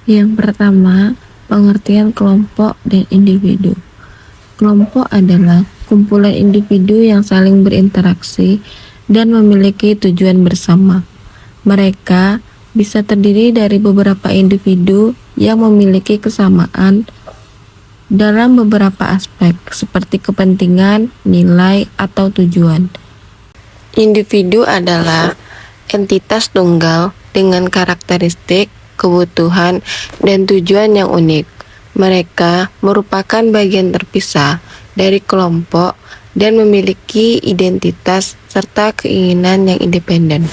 Yang pertama, pengertian kelompok dan individu. Kelompok adalah kumpulan individu yang saling berinteraksi dan memiliki tujuan bersama. Mereka bisa terdiri dari beberapa individu yang memiliki kesamaan dalam beberapa aspek, seperti kepentingan, nilai, atau tujuan. Individu adalah entitas tunggal dengan karakteristik, kebutuhan, dan tujuan yang unik. Mereka merupakan bagian terpisah dari kelompok dan memiliki identitas serta keinginan yang independen.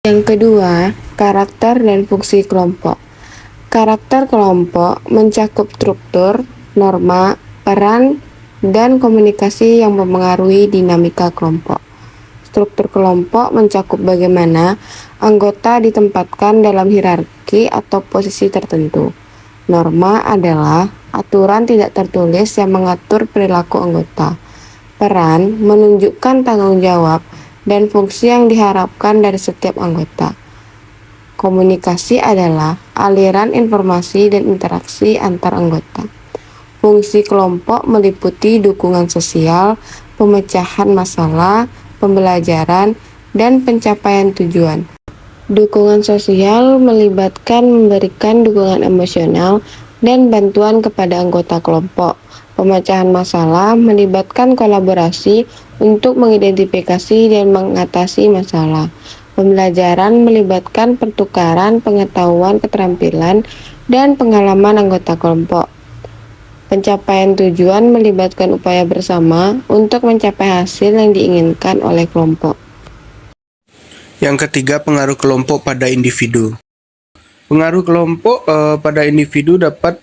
Yang kedua, karakter dan fungsi kelompok. Karakter kelompok mencakup struktur, norma, peran, dan komunikasi yang mempengaruhi dinamika kelompok. Struktur kelompok mencakup bagaimana anggota ditempatkan dalam hierarki atau posisi tertentu. Norma adalah aturan tidak tertulis yang mengatur perilaku anggota. Peran menunjukkan tanggung jawab dan fungsi yang diharapkan dari setiap anggota. Komunikasi adalah aliran informasi dan interaksi antar anggota. Fungsi kelompok meliputi dukungan sosial, pemecahan masalah, pembelajaran, dan pencapaian tujuan. Dukungan sosial melibatkan memberikan dukungan emosional dan bantuan kepada anggota kelompok. Pemecahan masalah melibatkan kolaborasi untuk mengidentifikasi dan mengatasi masalah. Pembelajaran melibatkan pertukaran pengetahuan, keterampilan, dan pengalaman anggota kelompok. Pencapaian tujuan melibatkan upaya bersama untuk mencapai hasil yang diinginkan oleh kelompok. Yang ketiga, pengaruh kelompok pada individu. Pengaruh kelompok pada individu dapat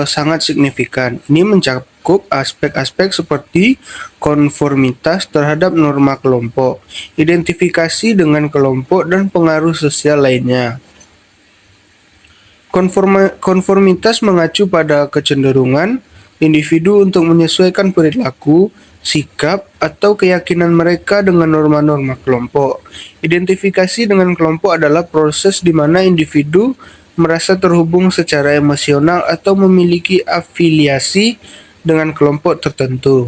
sangat signifikan. Ini mencakup aspek-aspek seperti konformitas terhadap norma kelompok, identifikasi dengan kelompok, dan pengaruh sosial lainnya. Konformitas mengacu pada kecenderungan individu untuk menyesuaikan perilaku, sikap, atau keyakinan mereka dengan norma-norma kelompok. Identifikasi dengan kelompok adalah proses di mana individu merasa terhubung secara emosional atau memiliki afiliasi dengan kelompok tertentu,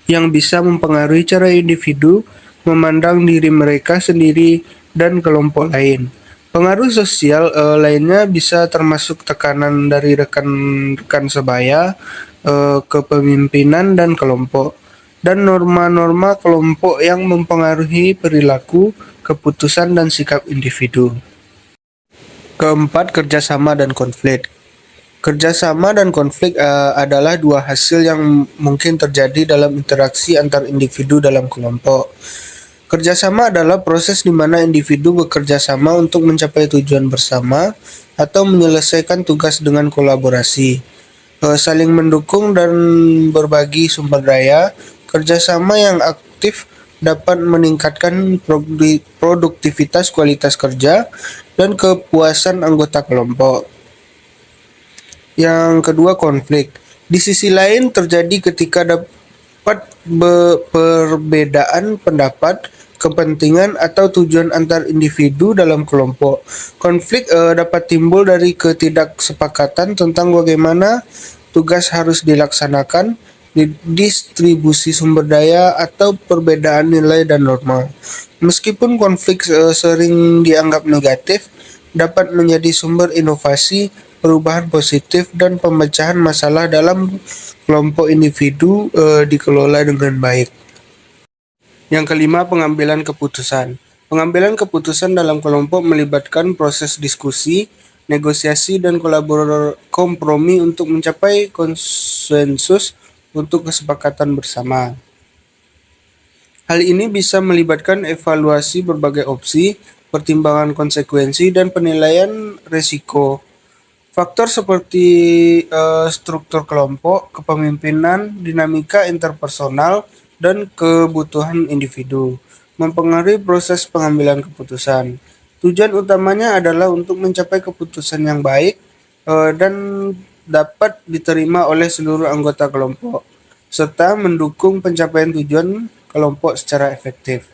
yang bisa mempengaruhi cara individu memandang diri mereka sendiri dan kelompok lain. Pengaruh sosial lainnya bisa termasuk tekanan dari rekan-rekan sebaya, kepemimpinan dan kelompok, dan norma-norma kelompok yang mempengaruhi perilaku, keputusan, dan sikap individu. Keempat, kerjasama dan konflik. Kerjasama dan konflik adalah dua hasil yang mungkin terjadi dalam interaksi antar individu dalam kelompok. Kerjasama adalah proses di mana individu bekerja sama untuk mencapai tujuan bersama atau menyelesaikan tugas dengan kolaborasi, saling mendukung dan berbagi sumber daya. Kerjasama yang aktif dapat meningkatkan produktivitas, kualitas kerja, dan kepuasan anggota kelompok. Yang kedua, konflik. Di sisi lain terjadi ketika dapat perbedaan pendapat, kepentingan, atau tujuan antar individu dalam kelompok. Konflik dapat timbul dari ketidaksepakatan tentang bagaimana tugas harus dilaksanakan, distribusi sumber daya, atau perbedaan nilai dan norma. Meskipun konflik sering dianggap negatif, dapat menjadi sumber inovasi, perubahan positif, dan pemecahan masalah dalam kelompok individu dikelola dengan baik. Yang kelima, pengambilan keputusan. Pengambilan keputusan dalam kelompok melibatkan proses diskusi, negosiasi, dan kompromi untuk mencapai konsensus untuk kesepakatan bersama. Hal ini bisa melibatkan evaluasi berbagai opsi, pertimbangan konsekuensi, dan penilaian risiko. Faktor seperti struktur kelompok, kepemimpinan, dinamika interpersonal, dan kebutuhan individu mempengaruhi proses pengambilan keputusan. Tujuan utamanya adalah untuk mencapai keputusan yang baik dan dapat diterima oleh seluruh anggota kelompok, serta mendukung pencapaian tujuan kelompok secara efektif.